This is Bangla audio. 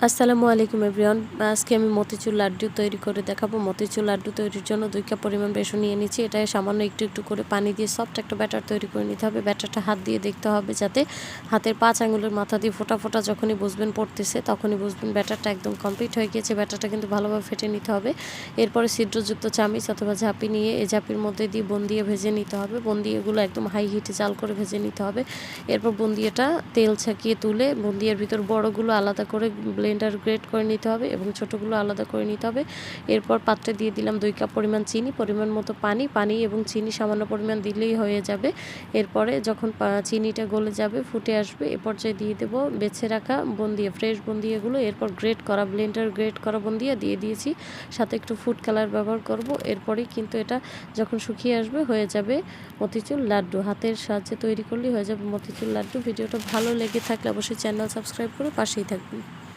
আসসালামু আলাইকুম এভরিওয়ান। আজকে আমি মতিচুর লাড্ডু তৈরি করে দেখাবো। মতিচুর লাড্ডু তৈরির জন্য 2 কাপ পরিমাণ বেসন নিয়ে নিচ্ছি। এটায় সামান্য একটু একটু করে পানি দিয়ে সফট একটা ব্যাটার তৈরি করে নিতে হবে। ব্যাটারটা হাত দিয়ে দেখতে হবে যাতে হাতের 5 আঙুলের মাথা দিয়ে ফোঁটা ফোঁটা যখনই বুঝবেন পড়তেছে তখনই বুঝবেন ব্যাটারটা একদম কমপ্লিট হয়ে গিয়েছে। ব্যাটারটা কিন্তু ভালোভাবে ফেটে নিতে হবে। এরপরে ছিদ্রযুক্ত চামিচ অথবা ঝাঁপি নিয়ে এই ঝাঁপির মধ্যে দিয়ে বুন্দিয়া ভেজে নিতে হবে। বুন্দিয়াগুলো একদম হাই হিটে জাল করে ভেজে নিতে হবে। এরপর বুন্দিয়াটা তেল ছাকিয়ে তুলে বুন্দিয়ার ভিতর বড়গুলো আলাদা করে ব্লেন্ডার গ্রেট করে নিতে হবে এবং ছোটোগুলো আলাদা করে নিতে হবে। এরপর পাত্রে দিয়ে দিলাম 2 কাপ পরিমাণ চিনি, পরিমাণ মতো পানি এবং চিনি সামান্য পরিমাণ দিলেই হয়ে যাবে। এরপরে যখন চিনিটা গলে যাবে ফুটে আসবে এ পর্যায়ে দিয়ে দেব বেছে রাখা বুন্দিয়া, ফ্রেশ বুন্দিয়াগুলো। এরপর ব্লেন্ডার গ্রেট করা বুন্দিয়া দিয়ে দিয়েছি, সাথে একটু ফুড কালার ব্যবহার করব। এরপরেই কিন্তু এটা যখন শুকিয়ে আসবে হয়ে যাবে মতিচুর লাড্ডু। হাতের সাহায্যে তৈরি করলেই হয়ে যাবে মতিচুর লাড্ডু। ভিডিওটা ভালো লেগে থাকলে অবশ্যই চ্যানেল সাবস্ক্রাইব করে পাশেই থাকবেন।